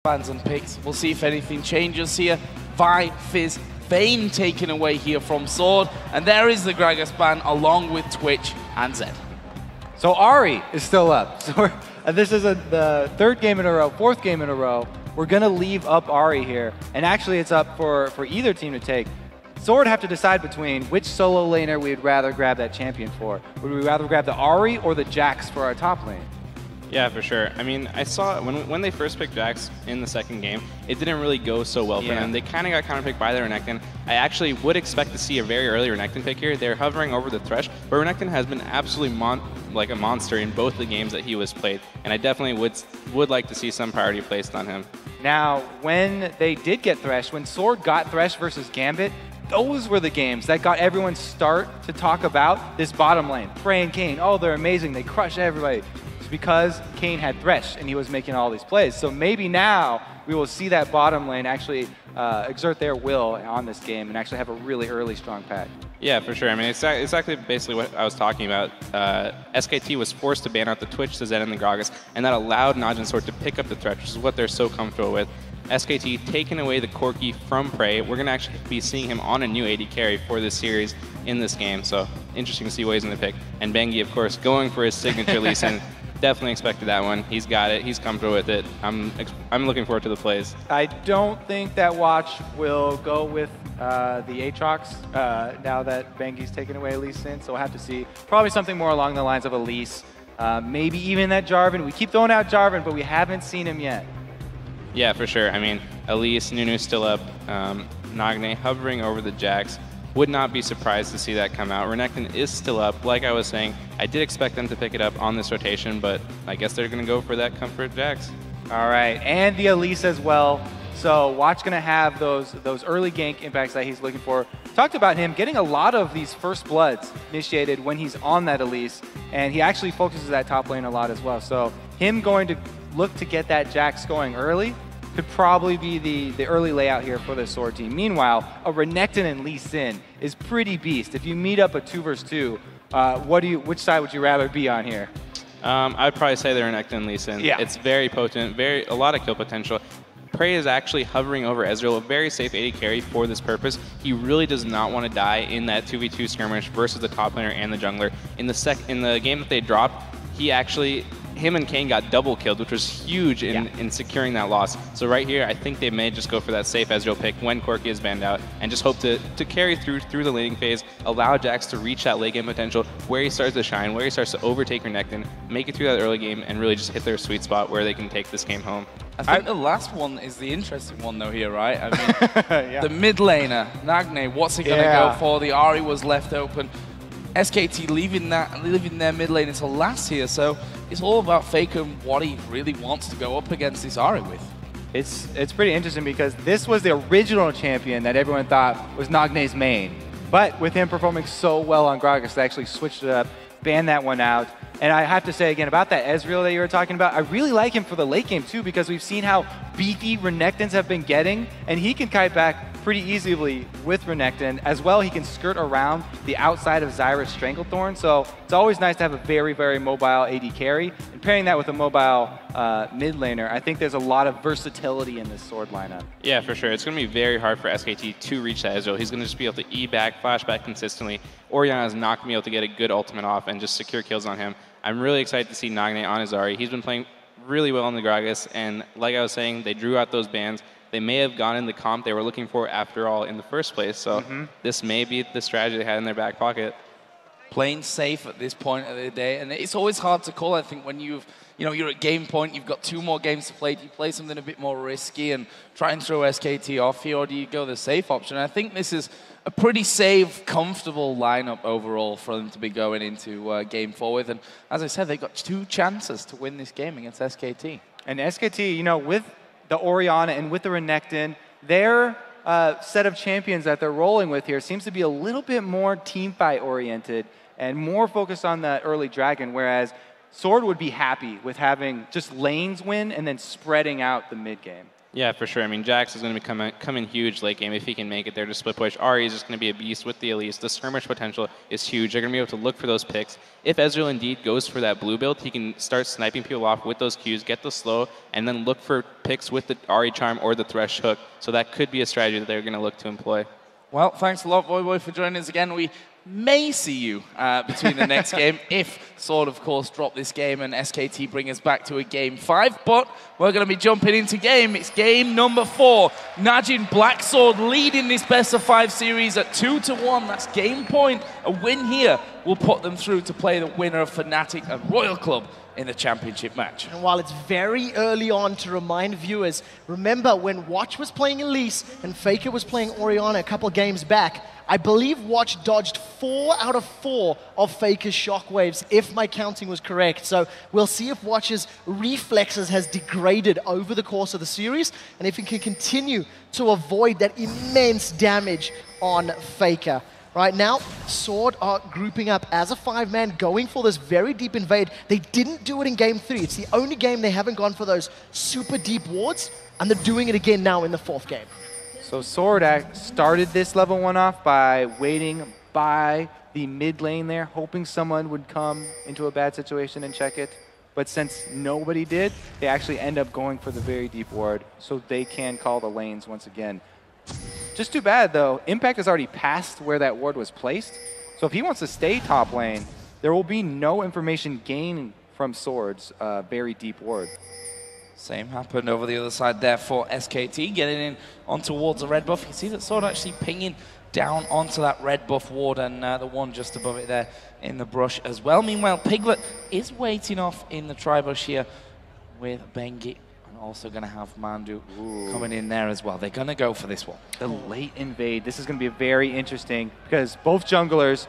Bans and picks. We'll see if anything changes here. Vi, Fizz, Vayne taken away here from Sword. And there is the Gragas ban along with Twitch and Zed. So Ari is still up. So this is the third game in a row, fourth game in a row. We're going to leave up Ari here. And actually it's up for either team to take. Sword have to decide between which solo laner we'd rather grab that champion for. Would we rather grab the Ari or the Jax for our top lane? Yeah, for sure. I mean, I saw when they first picked Jax in the second game, it didn't really go so well for them. They kind of got counterpicked by their Renekton. I actually would expect to see a very early Renekton pick here. They're hovering over the Thresh, but Renekton has been absolutely like a monster in both the games that he was played, and I definitely would like to see some priority placed on him. Now, when they did get Thresh, when Sword got Thresh versus Gambit, those were the games that got everyone start to talk about this bottom lane. Frey and Kayn, oh, they're amazing. They crush everybody. Because Kayn had Thresh and he was making all these plays. So maybe now we will see that bottom lane actually exert their will on this game and actually have a really early strong pack. Yeah, for sure. I mean, it's exactly basically what I was talking about. SKT was forced to ban out the Twitch, the Zed, and the Gragas, and that allowed Najin Sword to pick up the Thresh, which is what they're so comfortable with. SKT taking away the Corki from Prey. We're going to actually be seeing him on a new AD carry for this series in this game, so interesting to see what he's going to pick. And Bengi, of course, going for his signature Lee Sin. Definitely expected that one. He's got it. He's comfortable with it. I'm looking forward to the plays. I don't think that watch will go with the Aatrox now that Bengi's taken away Lee Sin, so we'll have to see. Probably something more along the lines of Elise. Maybe even that Jarvan. We keep throwing out Jarvan, but we haven't seen him yet. Yeah, for sure. I mean, Elise, Nunu's still up. Nagne hovering over the Jax. Would not be surprised to see that come out. Renekton is still up. Like I was saying, I did expect them to pick it up on this rotation, but I guess they're going to go for that comfort Jax. All right, and the Elise as well. So Watch going to have those early gank impacts that he's looking for. Talked about him getting a lot of these first bloods initiated when he's on that Elise, and he actually focuses that top lane a lot as well. So him going to look to get that Jax going early could probably be the early layout here for the Sword team. Meanwhile, a Renekton and Lee Sin is pretty beast. If you meet up a 2 versus 2, which side would you rather be on here? I'd probably say the Renekton and Lee Sin. Yeah. It's very potent, a lot of kill potential. Prey is actually hovering over Ezreal, a very safe AD carry for this purpose. He really does not want to die in that 2v2 skirmish versus the top laner and the jungler. In the game that they dropped, him and Kayn got double killed, which was huge in securing that loss. So right here, I think they may just go for that safe Ezreal pick when Corki is banned out and just hope to carry through the laning phase, allow Jax to reach that late game potential where he starts to shine, where he starts to overtake Renekton, make it through that early game, and really just hit their sweet spot where they can take this game home. I think the last one is the interesting one though here, right? I mean, the mid laner, Nagne, what's he going to go for? The Ari was left open. SKT leaving their mid lane until last here, so it's all about faking what he really wants to go up against this Ari with. It's pretty interesting because this was the original champion that everyone thought was Nagne's main. But with him performing so well on Gragas, they actually switched it up, banned that one out. And I have to say again about that Ezreal that you were talking about, I really like him for the late game too because we've seen how beefy Renektons have been getting, and he can kite back pretty easily with Renekton. As well, he can skirt around the outside of Zyra's Stranglethorn, so it's always nice to have a very, very mobile AD carry. And pairing that with a mobile mid laner, I think there's a lot of versatility in this Sword lineup. Yeah, for sure. It's going to be very hard for SKT to reach that Ezreal. He's going to just be able to E back, flash back consistently. Orianna's not going to be able to get a good ultimate off and just secure kills on him. I'm really excited to see Nagne on his Ari. He's been playing really well on the Gragas, and like I was saying, they drew out those bans. They may have gone in the comp they were looking for after all in the first place, so this may be the strategy they had in their back pocket. Playing safe at this point of the day, and it's always hard to call. I think when you're at game point, you've got 2 more games to play. Do you play something a bit more risky and try and throw SKT off here, or do you go the safe option? I think this is a pretty safe, comfortable lineup overall for them to be going into game 4 with. And as I said, they've got 2 chances to win this game against SKT. And SKT, with the Orianna and with the Renekton, their set of champions that they're rolling with here seems to be a little bit more teamfight oriented and more focused on that early dragon, whereas Sword would be happy with having just lanes win and then spreading out the mid game. Yeah, for sure. I mean, Jax is going to be coming huge late game if he can make it there to split push. Ari is just going to be a beast with the Elise. The skirmish potential is huge. They're going to be able to look for those picks. If Ezreal indeed goes for that blue build, he can start sniping people off with those Qs, get the slow, and then look for picks with the Ari Charm or the Thresh Hook. So that could be a strategy that they're going to look to employ. Well, thanks a lot, Voyboy, for joining us again. We may see you between the next game if Sword, of course, drop this game and SKT bring us back to a game 5. But we're going to be jumping into game. It's game number 4. Najin Black Sword leading this best-of-5 series at 2-1. That's game point. A win here will put them through to play the winner of Fnatic and Royal Club in the championship match. And while it's very early on to remind viewers, remember when Watch was playing Elise and Faker was playing Orianna a couple games back, I believe Watch dodged 4 out of 4 of Faker's shockwaves, if my counting was correct. So we'll see if Watch's reflexes has degraded over the course of the series, and if he can continue to avoid that immense damage on Faker. Right now, Sword are grouping up as a 5-man, going for this very deep invade. They didn't do it in game 3. It's the only game they haven't gone for those super deep wards, and they're doing it again now in the 4th game. So Sword started this level 1 off by waiting by the mid lane there, hoping someone would come into a bad situation and check it. But since nobody did, they actually end up going for the very deep ward, so they can call the lanes once again. Just too bad, though. Impact has already passed where that ward was placed. So if he wants to stay top lane, there will be no information gained from Sword's very deep ward. Same happened over the other side there for SKT, getting in on towards the red buff. You can see that Sword actually pinging down onto that red buff ward, and the one just above it there in the brush as well. Meanwhile, Piglet is waiting off in the tri-bush here with Bengi. Also going to have Mandu coming in there as well. They're going to go for this one. The late invade. This is going to be very interesting because both junglers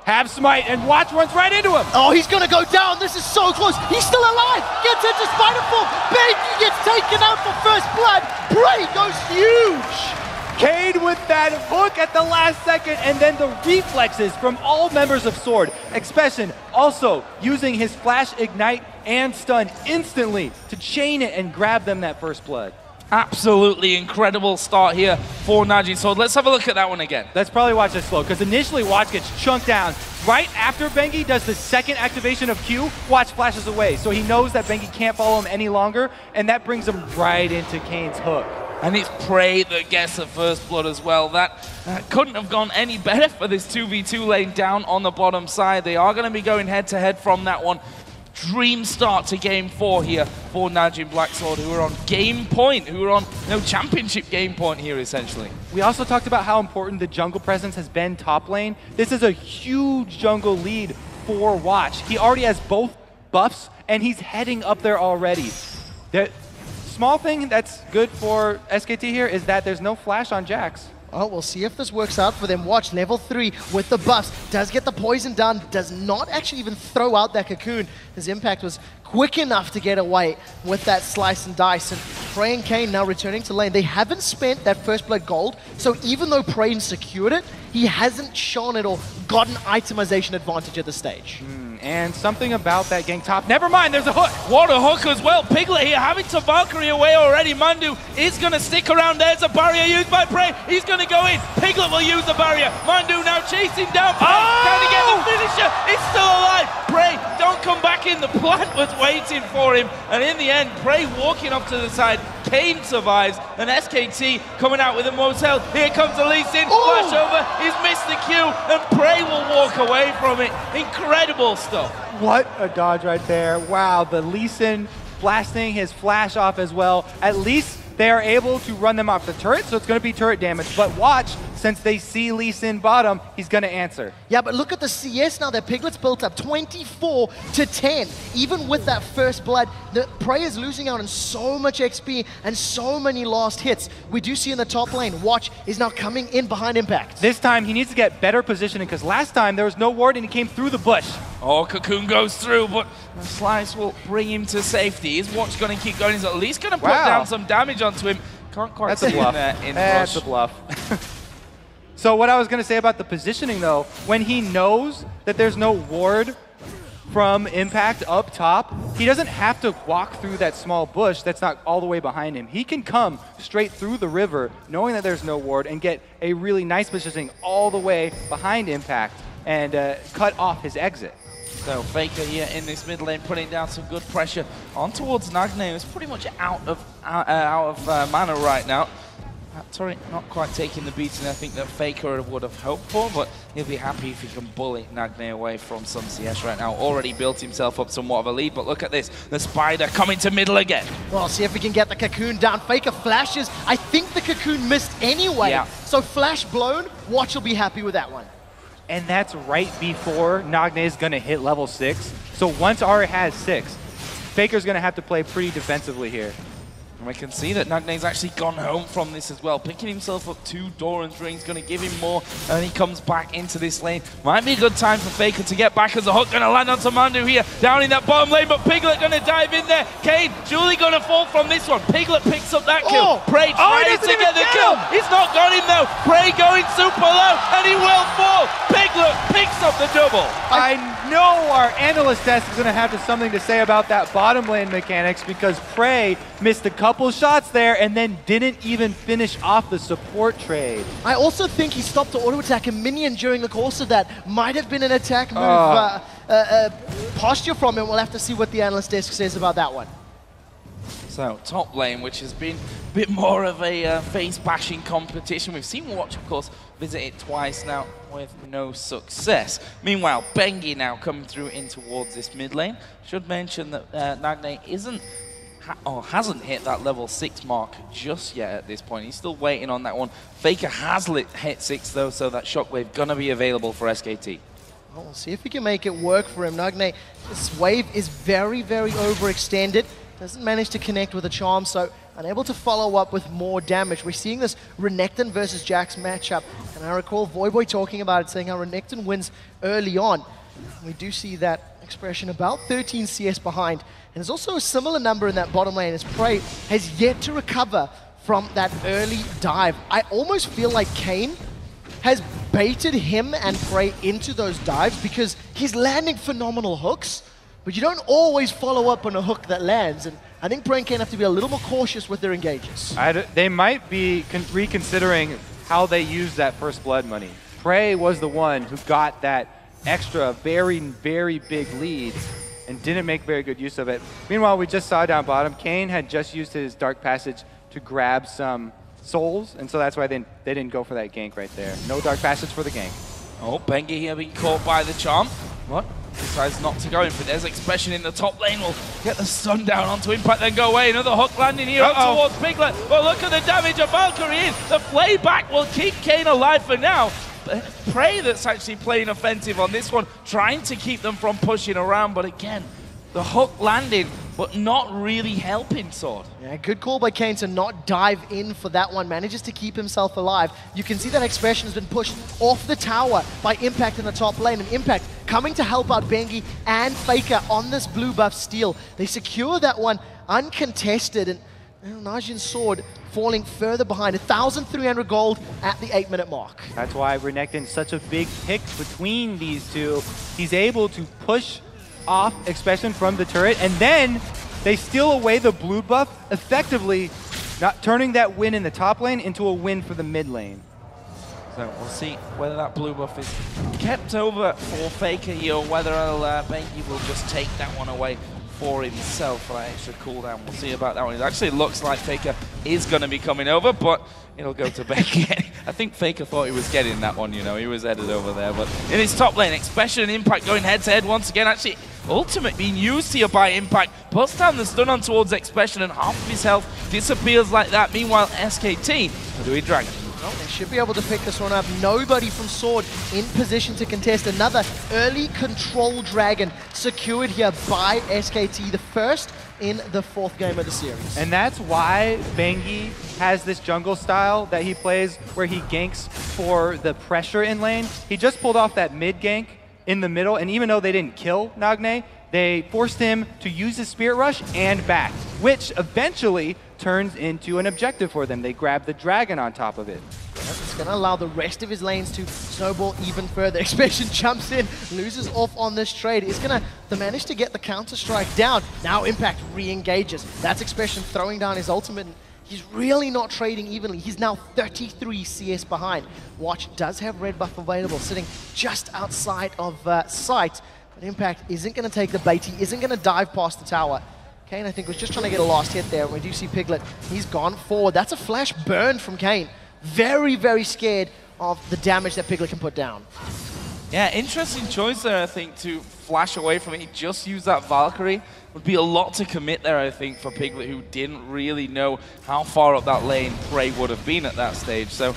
have smite, and Watch runs right into him. Oh, he's going to go down. This is so close. He's still alive. Gets into Spiderfall. Benji gets taken out for first blood. Bray goes huge. Cade with that hook at the last second, and then the reflexes from all members of Sword. Expression also using his flash ignite and stun instantly to chain it and grab them that first blood. Absolutely incredible start here for Najin Sword. Let's have a look at that one again. Let's probably watch this slow, because initially Watch gets chunked down. Right after Bengi does the second activation of Q, Watch flashes away. So he knows that Bengi can't follow him any longer, and that brings him right into Kane's hook. And it's Prey that gets the first blood as well. That couldn't have gone any better for this 2v2 lane down on the bottom side. They are going to be going head-to-head from that one. Dream start to game 4 here for Najin Black Sword, who are on game point, who are on championship game point here, essentially. We also talked about how important the jungle presence has been top lane. This is a huge jungle lead for Watch. He already has both buffs, and he's heading up there already. The small thing that's good for SKT here is that there's no flash on Jax. Oh, we'll see if this works out for them. Watch, level 3 with the buffs. Does get the poison done. Does not actually even throw out that cocoon. His impact was quick enough to get away with that slice and dice. And Prey and Kane now returning to lane. They haven't spent that first blood gold. So even though Prey secured it, he hasn't shown it or got an itemization advantage at this stage. And something about that gang top. Never mind, there's a hook. What a hook as well. Piglet here having to Valkyrie away already. Mandu is going to stick around. There's a barrier used by Prey. He's going to go in. Piglet will use the barrier. Mandu now chasing down Prey. Trying to get the finisher. He's still alive. Prey, don't come back in. The plant was waiting for him. And in the end, Prey walking up to the side. Kane survives. And SKT coming out with the most health. Here comes the Lee Sin. Flash over. He's missed the Q. And Prey will walk away from it. Incredible stuff. What a dodge right there. Wow, the Lee Sin blasting his flash off as well. At least they are able to run them off the turret, so it's going to be turret damage. But watch, since they see Lee Sin bottom, he's going to answer. Yeah, but look at the CS now that Piglet's built up, 24 to 10. Even with that first blood, the Prey is losing out on so much XP and so many lost hits. We do see in the top lane, Watch is now coming in behind Impact. This time he needs to get better positioning, because last time there was no ward and he came through the bush. Oh, Cocoon goes through, but the slice will bring him to safety. Is Watch going to keep going? He's at least going to put down some damage onto him. Can't quite see him there in That's rush. a bluff. So what I was going to say about the positioning, though, when he knows that there's no ward from Impact up top, he doesn't have to walk through that small bush that's not all the way behind him. He can come straight through the river, knowing that there's no ward, and get a really nice positioning all the way behind Impact and cut off his exit. So Faker here in this mid lane, putting down some good pressure on towards Nagne, who's pretty much out of mana right now. Sorry, not quite taking the beating I think that Faker would have hoped for, but he'll be happy if he can bully Nagne away from some CS right now. Already built himself up somewhat of a lead, but look at this. The Spider coming to middle again. Well, see if we can get the Cocoon down. Faker flashes. I think the Cocoon missed anyway. Yeah. So flash blown, Watch will be happy with that one. And that's right before Nagne is going to hit level 6. So once Aura has 6, Faker's going to have to play pretty defensively here. And we can see that Nagne's actually gone home from this as well, picking himself up 2 Doran's rings, going to give him more, and he comes back into this lane. Might be a good time for Faker to get back as a hook, going to land onto Mandu here, down in that bottom lane, but Piglet going to dive in there. Kane, Julie going to fall from this one. Piglet picks up that kill. Prey tries to get the kill. He's not got him though. Prey going super low, and he will fall. Piglet picks up the double. I know our analyst desk is going to have something to say about that bottom lane mechanics, because Prey missed a couple shots there and then didn't even finish off the support trade. I also think he stopped to auto attack a minion during the course of that. Might have been an attack move posture from him. We'll have to see what the analyst desk says about that one. So top lane, which has been a bit more of a face-bashing competition. We've seen Watch, of course, visit it twice now with no success. Meanwhile, Bengi now coming through in towards this mid lane. Should mention that Nagne hasn't hit that level 6 mark just yet at this point. He's still waiting on that one. Faker has hit 6 though, so that Shockwave gonna be available for SKT. Well, we'll see if we can make it work for him. Nagne, this wave is very, very overextended. Doesn't manage to connect with a charm, so unable to follow up with more damage. We're seeing this Renekton versus Jax matchup, and I recall Voyboy talking about it, saying how Renekton wins early on. We do see that expression about 13 CS behind, and there's also a similar number in that bottom lane as Prey has yet to recover from that early dive. I almost feel like Kane has baited him and Prey into those dives because he's landing phenomenal hooks, but you don't always follow up on a hook that lands, and I think Prey and Kane have to be a little more cautious with their engages. They might be reconsidering how they use that first blood money. Prey was the one who got that extra very, very big lead and didn't make very good use of it. Meanwhile, we just saw down bottom, Kane had just used his Dark Passage to grab some souls, and so that's why they didn't go for that gank right there. No Dark Passage for the gank. Oh, Bengi here being caught by the charm. What? Decides not to go in for. There's Expression in the top lane. Will get the stun down onto Impact, then go away. Another hook landing here up towards Piglet. Well, look at the damage of Valkyrie in. The playback will keep Kane alive for now. Prey that's actually playing offensive on this one, trying to keep them from pushing around, but again, the hook landing, but not really helping Sword. Yeah, good call by Kane to not dive in for that one. Manages to keep himself alive. You can see that Expression has been pushed off the tower by Impact in the top lane, and Impact coming to help out Bengi and Faker on this blue buff steal. They secure that one uncontested, and Najin's Sword falling further behind, 1,300 gold at the 8-minute mark. That's why Renekton's such a big pick between these two. He's able to push off Expression from the turret, and then they steal away the blue buff, effectively not turning that win in the top lane into a win for the mid lane. So we'll see whether that blue buff is kept over for Faker here, or whether Bengi will just take that one away for himself for that extra cooldown. We'll see about that one. It actually looks like Faker is going to be coming over, but it'll go to Bengi. I think Faker thought he was getting that one, you know, he was headed over there. But in his top lane, Expression and Impact going head-to-head once again. Actually, Ultimate being used here by Impact. Puts down the stun on towards Expression, and half of his health disappears like that. Meanwhile, SKT are doing Dragon. Well, they should be able to pick this one up. Nobody from Sword in position to contest. Another early control dragon secured here by SKT, the first in the 4th game of the series. And that's why Bengi has this jungle style that he plays where he ganks for the pressure in lane. He just pulled off that mid gank in the middle, and even though they didn't kill Nagne, they forced him to use his Spirit Rush and back, which eventually turns into an objective for them. They grab the dragon on top of it. It's It's going to allow the rest of his lanes to snowball even further. Expression jumps in, loses off on this trade. Is going to manage to get the counter-strike down. Now Impact re-engages. That's Expression throwing down his ultimate. He's really not trading evenly. He's now 33 CS behind. Watch does have red buff available, sitting just outside of sight. But Impact isn't going to take the bait. He isn't going to dive past the tower. Kane, I think, was just trying to get a last hit there. We do see Piglet. He's gone forward. That's a flash burn from Kane. Very, very scared of the damage that Piglet can put down. Yeah, interesting choice there, I think, to flash away from it. He just used that Valkyrie. Would be a lot to commit there, I think, for Piglet, who didn't really know how far up that lane Prey would have been at that stage. So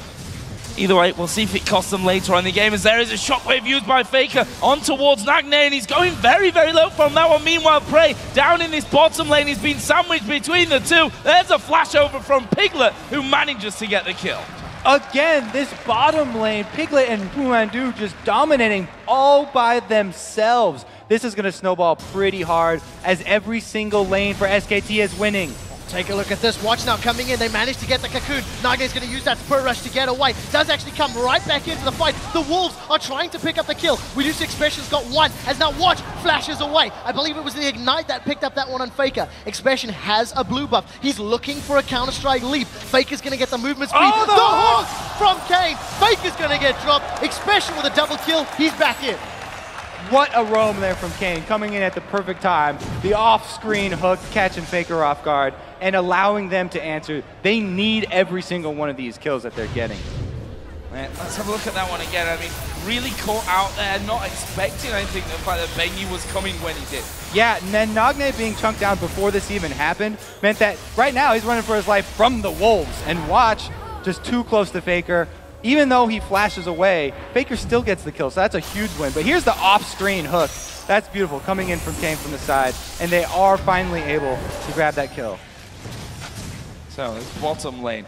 either way, we'll see if it costs them later on in the game, as there is a shockwave used by Faker on towards Nagne, and he's going very, very low from that one. Meanwhile, Prey down in this bottom lane. He's been sandwiched between the two. There's a flash over from Piglet, who manages to get the kill. Again, this bottom lane, Piglet and Pumandu just dominating all by themselves. This is going to snowball pretty hard as every single lane for SKT is winning. Take a look at this. Watch now coming in. They managed to get the cocoon. Nagne's going to use that spur rush to get away. Does actually come right back into the fight. The Wolves are trying to pick up the kill. We do see Expression's got one, as now Watch flashes away. I believe it was the Ignite that picked up that one on Faker. Expression has a blue buff. He's looking for a counter-strike leap. Faker's going to get the movement speed. Oh, the hook from Kane. Faker's going to get dropped. Expression with a double kill. He's back in. What a roam there from Kane, coming in at the perfect time. The off-screen hook, catching Faker off guard, and allowing them to answer. They need every single one of these kills that they're getting. Man, let's have a look at that one again. I mean, really caught out there, not expecting, I think, the fact that Bengi was coming when he did. Yeah, and then Nagne being chunked down before this even happened meant that right now he's running for his life from the Wolves. And Watch, just too close to Faker. Even though he flashes away, Faker still gets the kill, so that's a huge win. But here's the off-screen hook. That's beautiful, coming in from Kane from the side. And they are finally able to grab that kill. So, this bottom lane.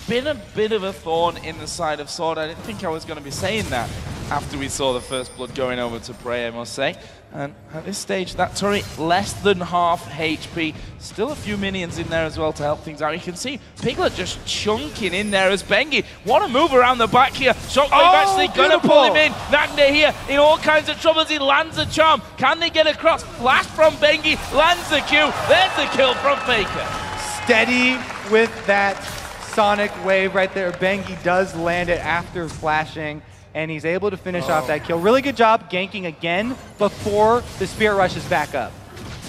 Been a bit of a thorn in the side of Sword. I didn't think I was going to be saying that after we saw the first blood going over to Prey, I must say. And at this stage, that turret less than half HP. Still a few minions in there as well to help things out. You can see Piglet just chunking in there as Bengi. What a move around the back here. Shockwave actually going to pull him in. Nagne here in all kinds of troubles. He lands a charm. Can they get across? Flash from Bengi. Lands the Q. There's the kill from Faker. Steady with that Sonic wave right there. Bengi does land it after flashing, and he's able to finish off that kill. Really good job ganking again before the Spirit rushes back up.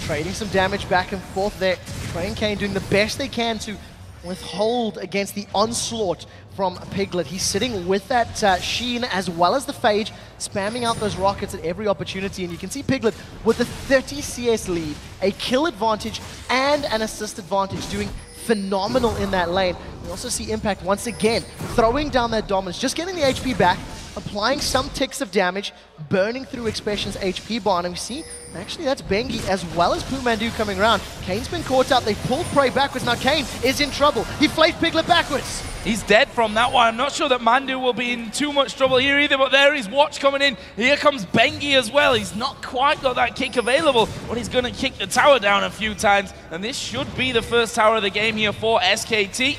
Trading some damage back and forth there. Prey and Kane doing the best they can to withhold against the onslaught from Piglet. He's sitting with that Sheen as well as the Phage, spamming out those rockets at every opportunity. And you can see Piglet with a 30 CS lead, a kill advantage, and an assist advantage, doing phenomenal in that lane. We also see Impact once again throwing down their dominance, just getting the HP back, applying some ticks of damage, burning through Expression's HP bar. And we see, actually, that's Bengi as well as Pumandu coming around. Kane's been caught out. They pulled Prey backwards. Now Kane is in trouble. He flayed Piglet backwards. He's dead from that one. I'm not sure that Mandu will be in too much trouble here either, but there is Watch coming in. Here comes Bengi as well. He's not quite got that kick available, but he's going to kick the tower down a few times, and this should be the first tower of the game here for SKT.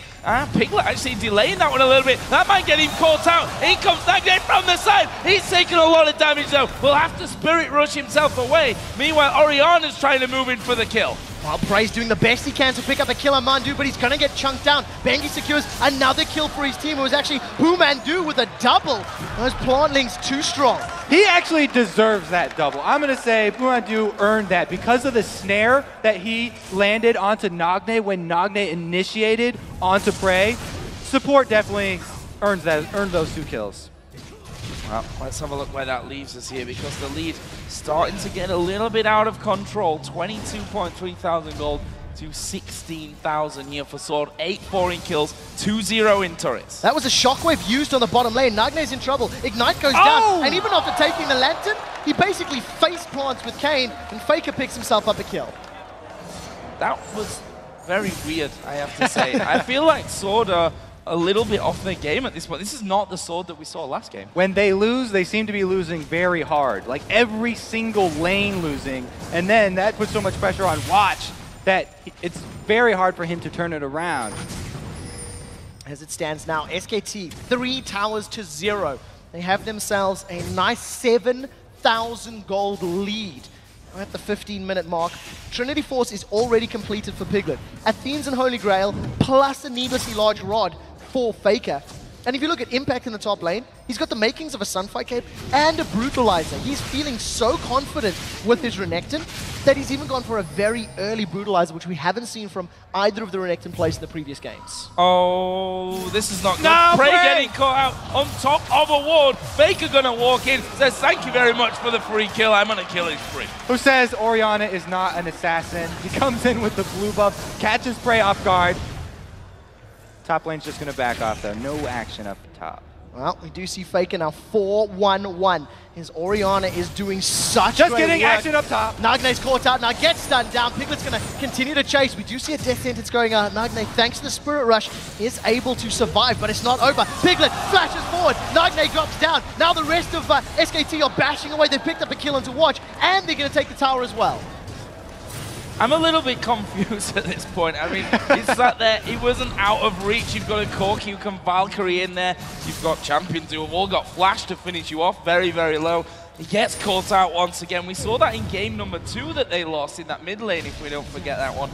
Piglet actually delaying that one a little bit. That might get him caught out. In comes Nagne from the side. He's taking a lot of damage though. Will have to Spirit Rush himself away. Meanwhile, Oriana's trying to move in for the kill. While Prey's doing the best he can to pick up the kill on Mandu, but he's going to get chunked down. Bengi secures another kill for his team. It was actually Pumandu with a double. Those plantlings too strong. He actually deserves that double. I'm going to say Pumandu earned that because of the snare that he landed onto Nagne when Nagne initiated onto Prey. Support definitely earned those two kills. Well, let's have a look where that leaves us here, because the lead starting to get a little bit out of control. 22.3 thousand gold to 16,000 here for Sword. 8-4 in kills, 2-0 in turrets. That was a shockwave used on the bottom lane. Nagne's in trouble. Ignite goes down, and even after taking the lantern, he basically face plants with Kane, and Faker picks himself up a kill. That was very weird, I have to say. I feel like Sword are a little bit off their game at this point. This is not the Sword that we saw last game. When they lose, they seem to be losing very hard. Like every single lane losing. And then that puts so much pressure on Watch that it's very hard for him to turn it around. As it stands now, SKT 3 towers to 0. They have themselves a nice 7,000 gold lead. We're at the 15-minute mark. Trinity Force is already completed for Piglet. Athene's and Holy Grail, plus a needlessly large rod for Faker. And if you look at Impact in the top lane, he's got the makings of a Sunfire Cape and a Brutalizer. He's feeling so confident with his Renekton that he's even gone for a very early Brutalizer, which we haven't seen from either of the Renekton plays in the previous games. Oh, this is not good. No, Prey Prey! getting caught out on top of a ward. Faker gonna walk in, says thank you very much for the free kill. I'm gonna kill his free. Who says Orianna is not an assassin? He comes in with the blue buff, catches Prey off guard. Top lane's just going to back off, though. No action up the top. Well, we do see Faker now 4-1-1. His Orianna is doing such Just great getting work. action up top. Nagne's caught out, now gets stunned down. Piglet's going to continue to chase. We do see a death sentence going out. Nagne, thanks to the Spirit Rush, is able to survive, but it's not over. Piglet flashes forward. Nagne drops down. Now the rest of SKT are bashing away. They picked up a kill into Watch, and they're going to take the tower as well. I'm a little bit confused at this point. I mean, he sat there, he wasn't out of reach. You've got a Corki who can Valkyrie in there. You've got champions who have all got flash to finish you off very, very low. He gets caught out once again. We saw that in game number 2 that they lost in that mid lane, if we don't forget that one,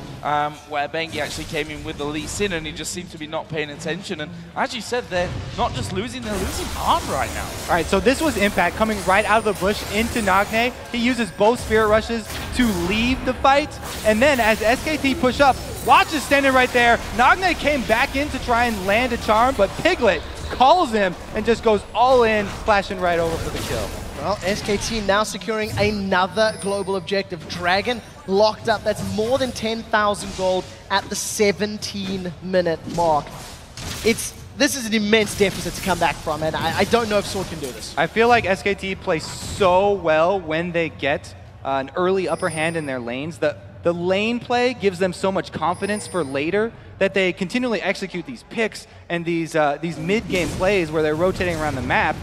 where Bengi actually came in with the Lee Sin and he just seemed to be not paying attention. And as you said, they're not just losing, they're losing hard right now. All right, so this was Impact coming right out of the bush into Nagne. He uses both Spirit Rushes to leave the fight. And then as SKT push up, Watch is standing right there. Nagne came back in to try and land a charm, but Piglet calls him and just goes all in, flashing right over for the kill. Well, SKT now securing another global objective. Dragon locked up. That's more than 10,000 gold at the 17-minute mark. This is an immense deficit to come back from, and I don't know if Sword can do this. I feel like SKT plays so well when they get an early upper hand in their lanes. The lane play gives them so much confidence for later that they continually execute these picks and these mid-game plays where they're rotating around the map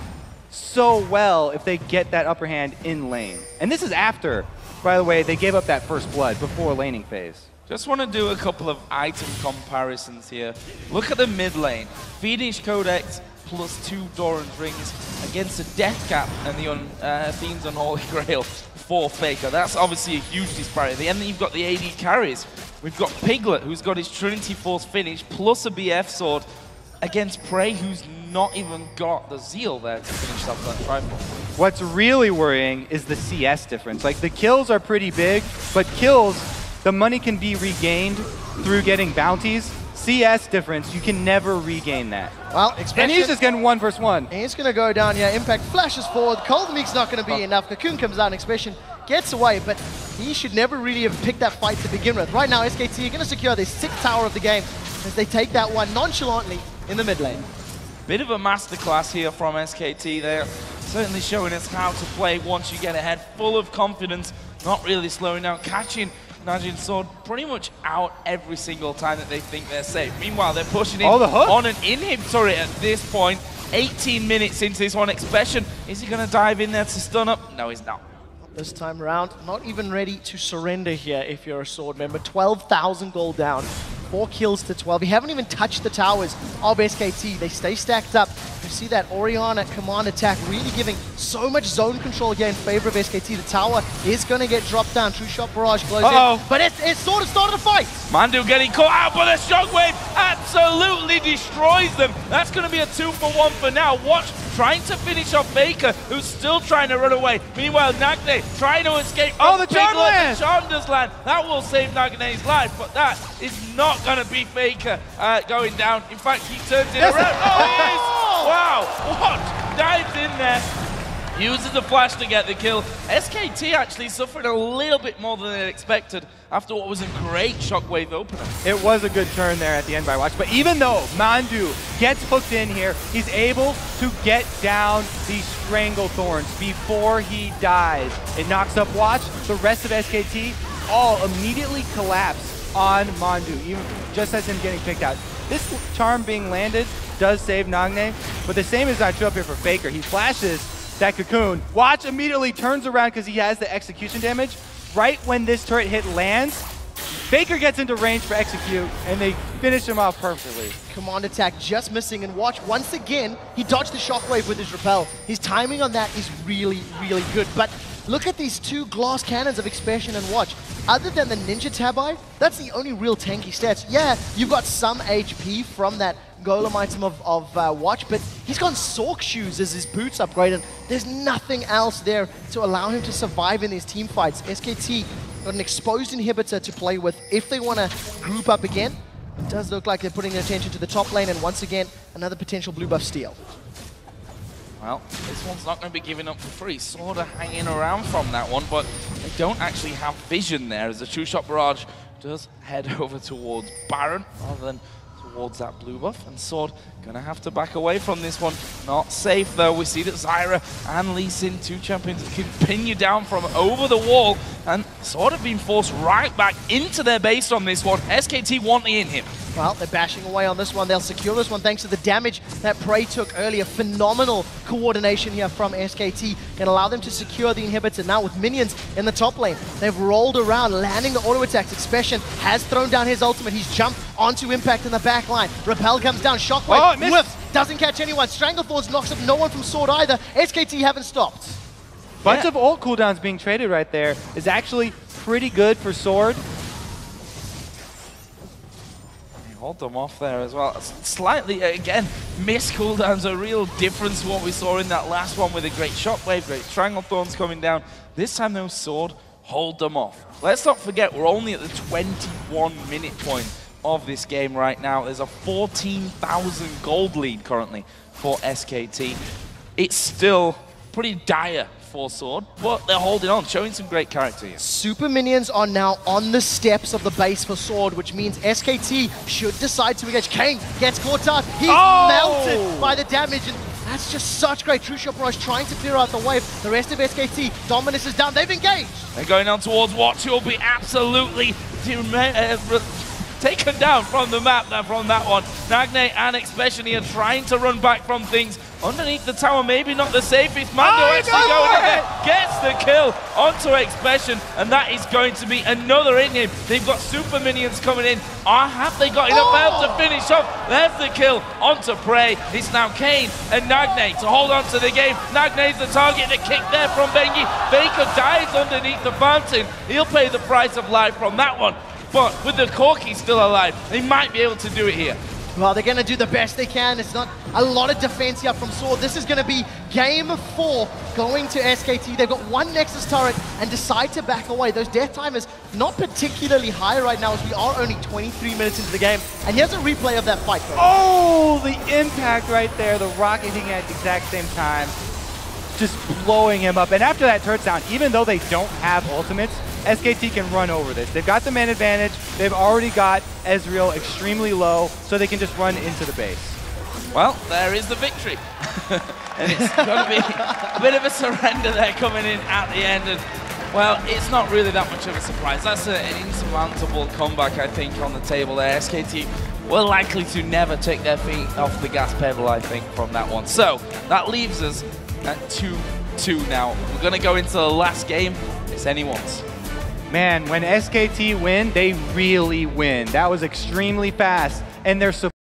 so well if they get that upper hand in lane. And this is after, by the way, they gave up that first blood before laning phase. Just want to do a couple of item comparisons here. Look at the mid lane. Fiendish Codex plus 2 Doran's rings against a Death Cap and the Athene's Unholy Grail for Faker. That's obviously a huge disparity. And then you've got the AD carries. We've got Piglet, who's got his Trinity Force finish, plus a BF sword against Prey, who's not even got the Zeal there to finish up that trifle. What's really worrying is the CS difference. Like, the kills are pretty big, but kills, the money can be regained through getting bounties. CS difference, you can never regain that. Well, and he's just getting 1 versus 1. He's going to go down here. Impact flashes forward. Cold Meek's not going to be enough. Cocoon comes out, and Expression gets away, but he should never really have picked that fight to begin with. Right now, SKT are going to secure their 6th tower of the game as they take that one nonchalantly in the mid lane. Bit of a masterclass here from SKT. They're certainly showing us how to play once you get ahead, full of confidence, not really slowing down, catching Najin's sword pretty much out every single time that they think they're safe. Meanwhile, they're pushing in on an inhib at this point. 18 minutes into this one. Expression, is he going to dive in there to stun up? No, he's not. This time around, not even ready to surrender here if you're a sword member. 12,000 gold down. 4 kills to 12. You haven't even touched the towers of SKT. They stay stacked up. You see that Orianna command attack really giving so much zone control here in favor of SKT. The tower is going to get dropped down. True Shot Barrage blows in. But it's sort of started a fight. Mandu getting caught out, but the Shockwave absolutely destroys them. That's going to be a 2-for-1 for now. Watch trying to finish off Faker, who's still trying to run away. Meanwhile, Nagne trying to escape. Oh, the charm lands! The charm does land. That will save Nagne's life, but that is not going to be Faker going down. In fact, he turns it around. Oh, he is! Wow, what? Dives in there. Uses the flash to get the kill. SKT actually suffered a little bit more than they expected after what was a great Shockwave opener. It was a good turn there at the end by Watch, but even though Mandu gets hooked in here, he's able to get down these Strangle Thorns before he dies. It knocks up Watch. The rest of SKT all immediately collapse on Mandu, even just as him getting picked out. This charm being landed does save Nagne, but the same is not true up here for Faker. He flashes that Cocoon. Watch immediately turns around because he has the execution damage. Right when this turret hit lands, Faker gets into range for execute, and they finish him off perfectly. Command attack just missing, and watch, once again, he dodged the shockwave with his repel. His timing on that is really, really good. But look at these two glass cannons of Expression and Watch. Other than the Ninja Tabi, that's the only real tanky stats. Yeah, you've got some HP from that Golem item of Watch, but he's got Sork shoes as his boots upgrade, and there's nothing else there to allow him to survive in these team fights. SKT got an exposed inhibitor to play with if they want to group up again. It does look like they're putting their attention to the top lane, and once again, another potential blue buff steal. Well, this one's not going to be given up for free. Sort of hanging around from that one, but they don't actually have vision there as the two-shot barrage does head over towards Baron rather than towards that blue buff. And Sword gonna have to back away from this one. Not safe though. We see that Zyra and Lee Sin, two champions, can pin you down from over the wall, and Sword have been forced right back into their base on this one. SKT wanting in him. Well, they're bashing away on this one. They'll secure this one thanks to the damage that Prey took earlier. Phenomenal coordination here from SKT can allow them to secure the inhibitor. Now with minions in the top lane, they've rolled around, landing the auto attacks. Expression has thrown down his ultimate. He's jumped onto Impact in the back line. Repel comes down, Shockwave whiffs, doesn't catch anyone. Stranglethorns knocks up no one from Sword either. SKT haven't stopped. Bunch of ult cooldowns being traded right there is actually pretty good for Sword. Hold them off there as well. Slightly, again, missed cooldowns, a real difference to what we saw in that last one with a great shockwave, great Stranglethorns coming down. This time, though, Sword hold them off. Let's not forget, we're only at the 21-minute point of this game right now. There's a 14,000 gold lead currently for SKT. It's still pretty dire for Sword, but they're holding on, showing some great character here. Super minions are now on the steps of the base for Sword, which means SKT should decide to engage. Kane gets caught out. He's melted by the damage, and that's just such great True Shot Barrage trying to clear out the wave. The rest of SKT, Dominus is down. They've engaged. They're going on towards Watch, who will be absolutely taken down from the map from that one. Nagne and especially are trying to run back from things underneath the tower. Maybe not the safest. Mando actually going in there, gets the kill onto Expression, and that is going to be another in him. They've got super minions coming in. Have they got enough help to finish off? There's the kill onto Prey. It's now Kane and Nagne to hold on to the game. Nagne's the target. The kick there from Bengi. Faker dies underneath the fountain. He'll pay the price of life from that one. But with the Corki still alive, they might be able to do it here. Well, they're going to do the best they can. It's not a lot of defense here from Sword. This is going to be game 4 going to SKT. They've got one Nexus turret and decide to back away. Those death time is not particularly high right now as we are only 23 minutes into the game. And here's a replay of that fight. Oh, the impact right there. The rocket hitting at the exact same time. Just blowing him up. And after that turret down, even though they don't have ultimates, SKT can run over this. They've got the man advantage. They've already got Ezreal extremely low, so they can just run into the base. Well, there is the victory. And it's going to be a bit of a surrender there coming in at the end. And, well, it's not really that much of a surprise. That's an insurmountable comeback, I think, on the table there. SKT were likely to never take their feet off the gas pedal, I think, from that one. So that leaves us at 2-2 now. We're going to go into the last game. It's anyone's. Man, when SKT win, they really win. That was extremely fast, and they're